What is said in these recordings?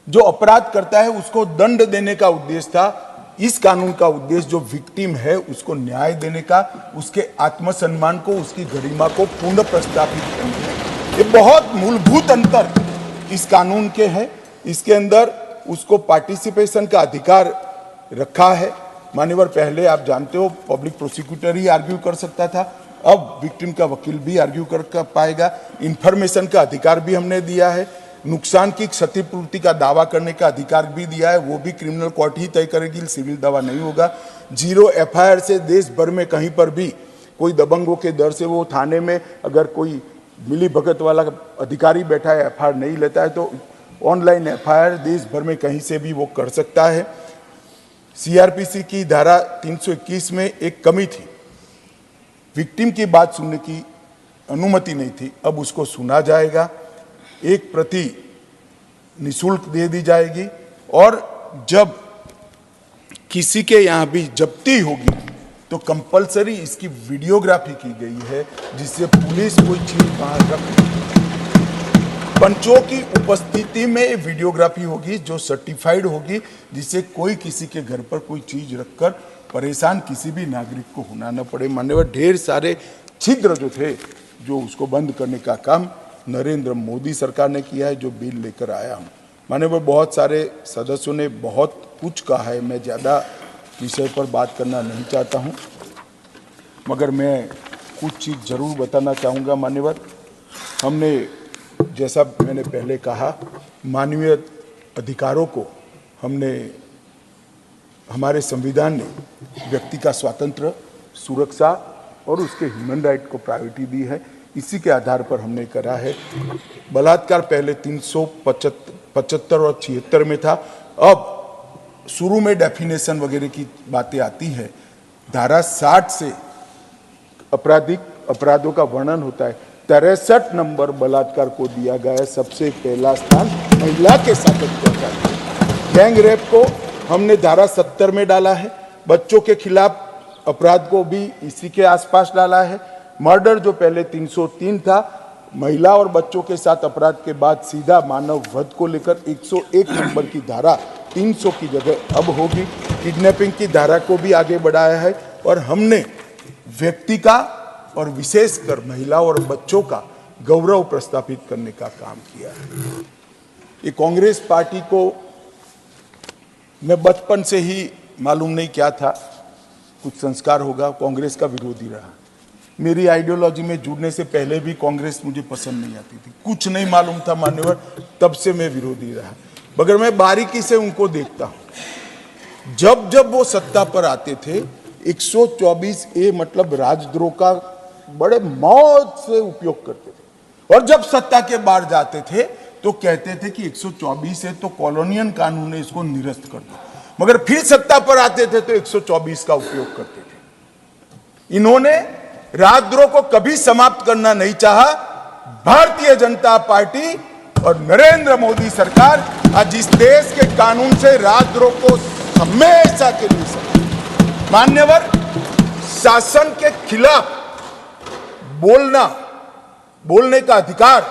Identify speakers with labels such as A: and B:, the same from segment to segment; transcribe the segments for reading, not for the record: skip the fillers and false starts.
A: जो अपराध करता है उसको दंड देने का उद्देश्य था। इस कानून का उद्देश्य जो विक्टिम है उसको न्याय देने का, उसके आत्मसम्मान को, उसकी गरिमा को पुनः प्रस्थापित करने का। ये बहुत मूलभूत अंतर इस कानून के है। इसके अंदर उसको पार्टिसिपेशन का अधिकार रखा है। मान्यवर, पहले आप जानते हो पब्लिक प्रोसिक्यूटर ही आर्ग्यू कर सकता था, अब विक्टिम का वकील भी आर्ग्यू कर पाएगा। इंफॉर्मेशन का अधिकार भी हमने दिया है। नुकसान की क्षतिपूर्ति का दावा करने का अधिकार भी दिया है, वो भी क्रिमिनल कोर्ट ही तय करेगी, सिविल दावा नहीं होगा। 0 एफआईआर से देश भर में कहीं पर भी कोई दबंगों के डर से वो थाने में अगर कोई मिली भगत वाला अधिकारी बैठा है, एफआईआर नहीं लेता है, तो ऑनलाइन एफआईआर देश भर में कहीं से भी वो कर सकता है। सीआरपीसी की धारा 321 में एक कमी थी, विक्टिम की बात सुनने की अनुमति नहीं थी, अब उसको सुना जाएगा। एक प्रति निःशुल्क दे दी जाएगी और जब किसी के यहाँ भी जब्ती होगी तो कंपलसरी इसकी वीडियोग्राफी की गई है, जिससे पुलिस कोई चीज बाहर रख, पंचों की उपस्थिति में वीडियोग्राफी होगी जो सर्टिफाइड होगी, जिससे कोई किसी के घर पर कोई चीज रखकर परेशान किसी भी नागरिक को होना न पड़े। मान्यवर, ढेर सारे छिद्र जो थे जो उसको बंद करने का काम नरेंद्र मोदी सरकार ने किया है, जो बिल लेकर आया हूँ। मान्यवर, बहुत सारे सदस्यों ने बहुत कुछ कहा है, मैं ज़्यादा विषय पर बात करना नहीं चाहता हूँ, मगर मैं कुछ चीज़ जरूर बताना चाहूँगा। मान्यवर, हमने, जैसा मैंने पहले कहा, मानवीय अधिकारों को हमने, हमारे संविधान ने व्यक्ति का स्वातंत्र्य, सुरक्षा और उसके ह्यूमन राइट को प्रायोरिटी दी है। इसी के आधार पर हमने करा है। बलात्कार पहले 375 और 76 में था, अब शुरू में डेफिनेशन वगैरह की बातें आती है। धारा 60 से अपराधों का वर्णन होता है। 63 नंबर बलात्कार को दिया गया है, सबसे पहला स्थान महिला के साथ अत्याचार। गैंग रेप को हमने धारा 70 में डाला है। बच्चों के खिलाफ अपराध को भी इसी के आसपास डाला है। मर्डर जो पहले 303 था, महिला और बच्चों के साथ अपराध के बाद सीधा मानव वध को लेकर 101 नंबर की धारा 300 की जगह अब होगी। किडनैपिंग की धारा को भी आगे बढ़ाया है और हमने व्यक्ति का और विशेषकर महिला और बच्चों का गौरव प्रस्थापित करने का काम किया है। ये कांग्रेस पार्टी को मैं बचपन से ही मालूम नहीं क्या था, कुछ संस्कार होगा, कांग्रेस का विरोधी रहा। मेरी आइडियोलॉजी में जुड़ने से पहले भी कांग्रेस मुझे पसंद नहीं आती थी, कुछ नहीं मालूम था मान्यवर, तब से मैं विरोधी रहा। मगर मैं बारीकी से उनको देखता हूं, जब जब वो सत्ता पर आते थे 124A मतलब राजद्रोह का बड़े मौत से उपयोग करते थे, और जब सत्ता के बाहर जाते थे तो कहते थे कि 124 है तो कॉलोनियल कानून है, इसको निरस्त कर दो। मगर फिर सत्ता पर आते थे तो 124 का उपयोग करते थे। इन्होंने राजद्रोह को कभी समाप्त करना नहीं चाहा। भारतीय जनता पार्टी और नरेंद्र मोदी सरकार आज इस देश के कानून से राजद्रोह को हमेशा के लिए मान्यवर, शासन के खिलाफ बोलने का अधिकार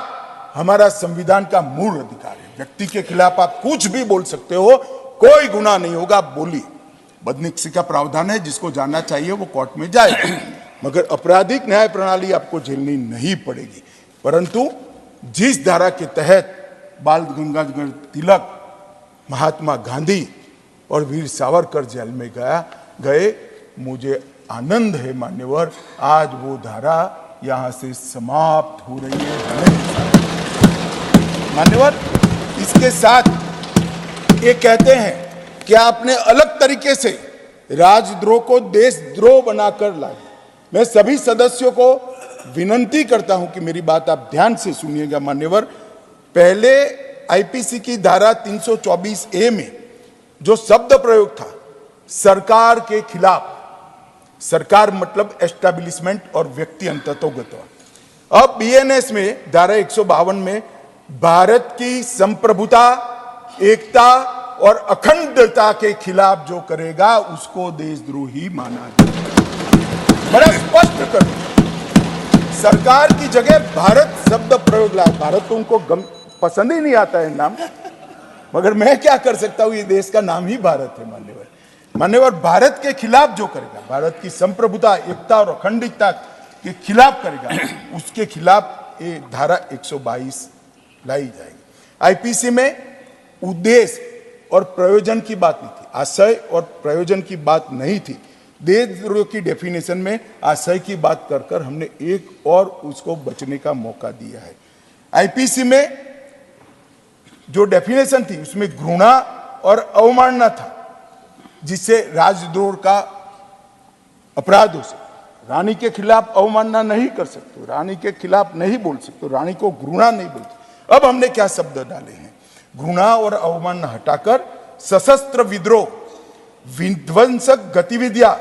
A: हमारा संविधान का मूल अधिकार है। व्यक्ति के खिलाफ आप कुछ भी बोल सकते हो, कोई गुनाह नहीं होगा, आप बोलिए। बदनिक्सी का प्रावधान है, जिसको जाना चाहिए वो कोर्ट में जाए, मगर आपराधिक न्याय प्रणाली आपको झेलनी नहीं पड़ेगी। परंतु जिस धारा के तहत बाल गंगाधर तिलक, महात्मा गांधी और वीर सावरकर जेल में गए, मुझे आनंद है मान्यवर, आज वो धारा यहां से समाप्त हो रही है। मान्यवर, इसके साथ ये कहते हैं कि आपने अलग तरीके से राजद्रोह को देशद्रोह बनाकर लाए। मैं सभी सदस्यों को विनंती करता हूं कि मेरी बात आप ध्यान से सुनिएगा। मान्यवर, पहले आईपीसी की धारा 324A में जो शब्द प्रयोग था सरकार के खिलाफ, सरकार मतलब एस्टैब्लिशमेंट और व्यक्ति अंततोगत, अब बीएनएस में धारा 152 में भारत की संप्रभुता, एकता और अखंडता के खिलाफ जो करेगा उसको देशद्रोही माना जाएगा। बड़ा स्पष्ट कर, सरकार की जगह भारत शब्द प्रयोग लाया। भारत तो उनको पसंद ही नहीं आता है नाम, मगर मैं क्या कर सकता हूं, ये देश का नाम ही भारत है मान्यवर। भारत के खिलाफ जो करेगा, भारत की संप्रभुता, एकता और अखंडता के खिलाफ करेगा, उसके खिलाफ ये धारा 122 लाई जाएगी। आईपीसी में उद्देश्य और प्रयोजन की बात नहीं थी, आशय और प्रयोजन की बात नहीं थी। देशद्रोह की डेफिनेशन में आशय की बात कर हमने एक और उसको बचने का मौका दिया है। आईपीसी में जो डेफिनेशन थी उसमें घृणा और अवमानना था, जिससे राजद्रोह का अपराध हो सकता। रानी के खिलाफ अवमानना नहीं कर सकते, रानी के खिलाफ नहीं बोल सकते, रानी को घृणा नहीं बोलते। अब हमने क्या शब्द डाले हैं, घृणा और अवमानना हटाकर सशस्त्र विद्रोह, विध्वंसक गतिविधियां,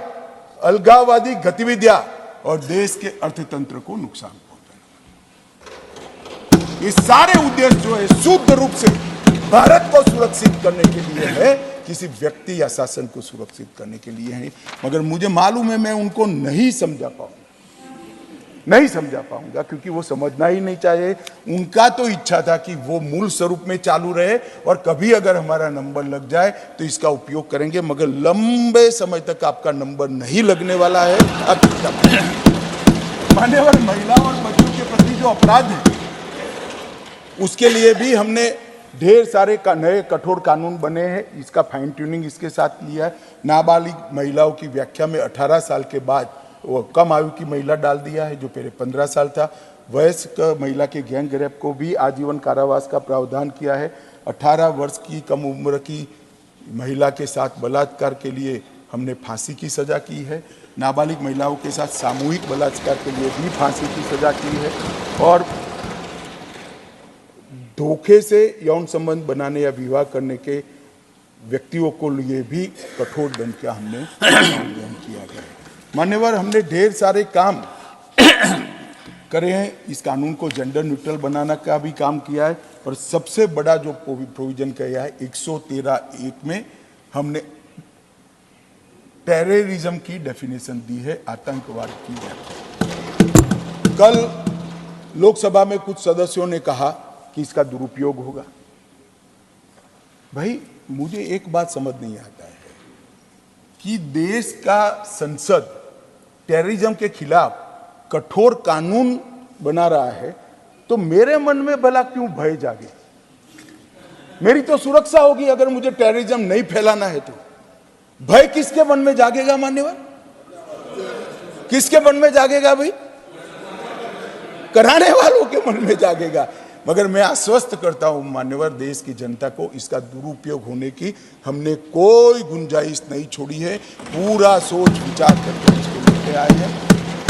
A: अलगाववादी गतिविधियां और देश के अर्थतंत्र को नुकसान पहुंचाना, ये सारे उद्देश्य जो है शुद्ध रूप से भारत को सुरक्षित करने के लिए है, किसी व्यक्ति या शासन को सुरक्षित करने के लिए है। मगर मुझे मालूम है मैं उनको नहीं समझा पाऊंगा, क्योंकि वो समझना ही नहीं चाहिए। उनका तो इच्छा था कि वो मूल स्वरूप में चालू रहे और कभी अगर हमारा नंबर लग जाए तो इसका उपयोग करेंगे, मगर लंबे समय तक आपका नंबर नहीं लगने वाला है। अब मान्यवर, महिला और बच्चों के प्रति जो अपराध है उसके लिए भी हमने ढेर सारे नए कठोर कानून बने हैं। इसका फाइन ट्यूनिंग इसके साथ लिया है। नाबालिग महिलाओं की व्याख्या में 18 साल के बाद वो कम आयु की महिला डाल दिया है, जो पहले 15 साल था। वयस्क महिला के गैंग रेप को भी आजीवन कारावास का प्रावधान किया है। 18 वर्ष की कम उम्र की महिला के साथ बलात्कार के लिए हमने फांसी की सजा की है। नाबालिग महिलाओं के साथ सामूहिक बलात्कार के लिए भी फांसी की सजा की है। और धोखे से यौन संबंध बनाने या विवाह करने के व्यक्तियों को लिए भी कठोर दंड का हमने प्रावधान किया गया है। मान्यवर, हमने ढेर सारे काम करे हैं। इस कानून को जेंडर न्यूट्रल बनाने का भी काम किया है। और सबसे बड़ा जो प्रोविजन किया है 113(1) में हमने टेररिज्म की डेफिनेशन दी है, आतंकवाद की व्याख्या। कल लोकसभा में कुछ सदस्यों ने कहा कि इसका दुरुपयोग होगा। भाई, मुझे एक बात समझ नहीं आता है कि देश का संसद टेररिज्म के खिलाफ कठोर कानून बना रहा है, तो मेरे मन में भला क्यों भय जागे? मेरी तो सुरक्षा होगी अगर मुझे टेररिज्म नहीं फैलाना है तो। भय किसके मन में जागेगा मान्यवर? किसके मन में जागेगा भाई? कराने वालों के मन में जागेगा। मगर मैं आश्वस्त करता हूं मान्यवर देश की जनता को, इसका दुरुपयोग होने की हमने कोई गुंजाइश नहीं छोड़ी है। पूरा सोच विचार करके इसको लेके आए हैं।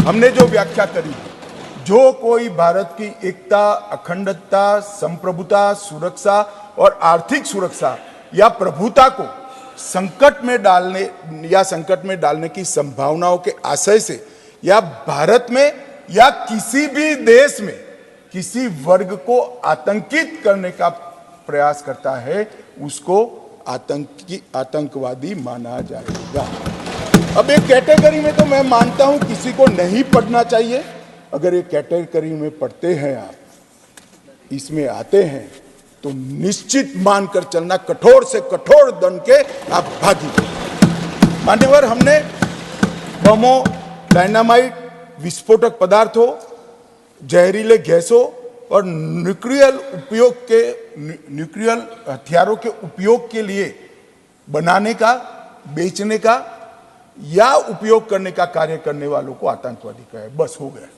A: हमने जो व्याख्या करी है, जो कोई भारत की एकता, अखंडता, संप्रभुता, सुरक्षा और आर्थिक सुरक्षा या प्रभुता को संकट में डालने की संभावनाओं के आशय से या भारत में या किसी भी देश में किसी वर्ग को आतंकित करने का प्रयास करता है, उसको आतंकवादी माना जाएगा। अब एक कैटेगरी में तो मैं मानता हूं किसी को नहीं पढ़ना चाहिए। अगर एक कैटेगरी में पढ़ते हैं, आप इसमें आते हैं, तो निश्चित मानकर चलना, कठोर से कठोर दंड के आप भागी। मान्यवर, हमने बमों, डायनामाइट, विस्फोटक पदार्थों, जहरीले गैसों और न्यूक्लियर हथियारों के उपयोग के लिए बनाने का, बेचने का या उपयोग करने का कार्य करने वालों को आतंकवादी कहे। बस हो गया।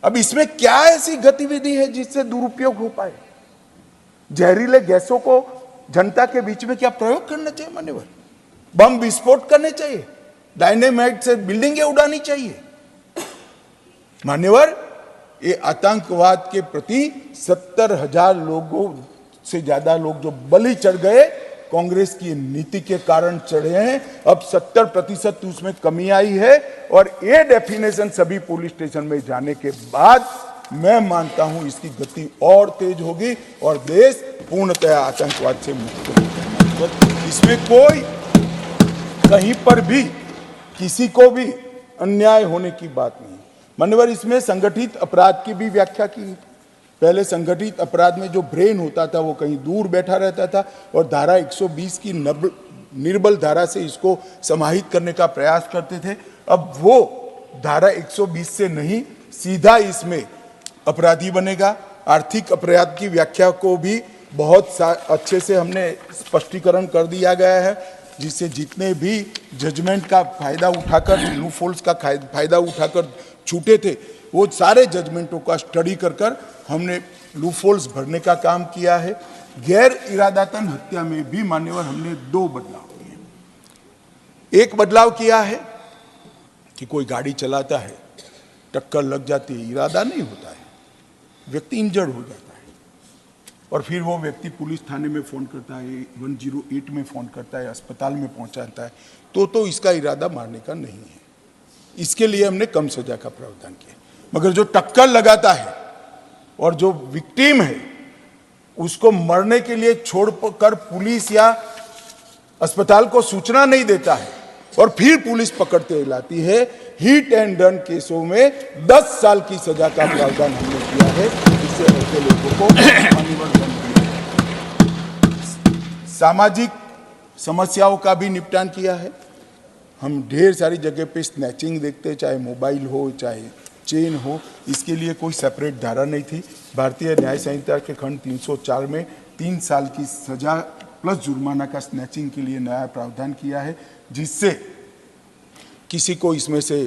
A: अब इसमें क्या ऐसी गतिविधि है जिससे दुरुपयोग हो पाए? जहरीले गैसों को जनता के बीच में क्या प्रयोग करना चाहिए मान्यवर? बम विस्फोट करने चाहिए? डायनेमाइट से बिल्डिंगें उड़ानी चाहिए? मान्यवर, ये आतंकवाद के प्रति 70,000 लोगों से ज्यादा लोग जो बलि चढ़ गए, कांग्रेस की नीति के कारण चढ़े हैं। अब 70% उसमें कमी आई है। और ये डेफिनेशन सभी पुलिस स्टेशन में जाने के बाद मैं मानता हूं इसकी गति और तेज होगी और देश पूर्णतः आतंकवाद से मुक्त होगा। इसमें कोई कहीं पर भी किसी को भी अन्याय होने की बात नहीं। मान्यवर, इसमें संगठित अपराध की भी व्याख्या की। पहले संगठित अपराध में जो ब्रेन होता था वो कहीं दूर बैठा रहता था और धारा 120 की निर्बल धारा से इसको समाहित करने का प्रयास करते थे। अब वो धारा 120 से नहीं, सीधा इसमें अपराधी बनेगा। आर्थिक अपराध की व्याख्या को भी बहुत अच्छे से हमने स्पष्टीकरण कर दिया गया है, जिससे जितने भी जजमेंट का फायदा उठाकर, लूपहोल्स का फायदा उठाकर छूटे थे, वो सारे जजमेंटों का स्टडी कर हमने लूपहोल्स भरने का काम किया है। गैर इरादतन हत्या में भी मान्यवर हमने 2 बदलाव किए। एक बदलाव किया है कि कोई गाड़ी चलाता है, टक्कर लग जाती है, इरादा नहीं होता है, व्यक्ति इंजर्ड हो जाता है और फिर वो व्यक्ति पुलिस थाने में फ़ोन करता है, 108 में फ़ोन करता है, अस्पताल में पहुंचाता है, तो इसका इरादा मारने का नहीं है। इसके लिए हमने कम सजा का प्रावधान किया। मगर जो टक्कर लगाता है और जो विक्टिम है उसको मरने के लिए छोड़कर पुलिस या अस्पताल को सूचना नहीं देता है और फिर पुलिस पकड़ते लाती है, हिट एंड रन केसों में 10 साल की सजा का प्रावधान हमने किया है। इससे ऐसे लोगों को अनिवार्य दंड दिया। सामाजिक समस्याओं का भी निपटान किया है। हम ढेर सारी जगह पे स्नैचिंग देखते हैं, चाहे मोबाइल हो चाहे चेन हो, इसके लिए कोई सेपरेट धारा नहीं थी। भारतीय न्याय संहिता के खंड 304 में 3 साल की सजा प्लस जुर्माना का स्नैचिंग के लिए नया प्रावधान किया है, जिससे किसी को इसमें से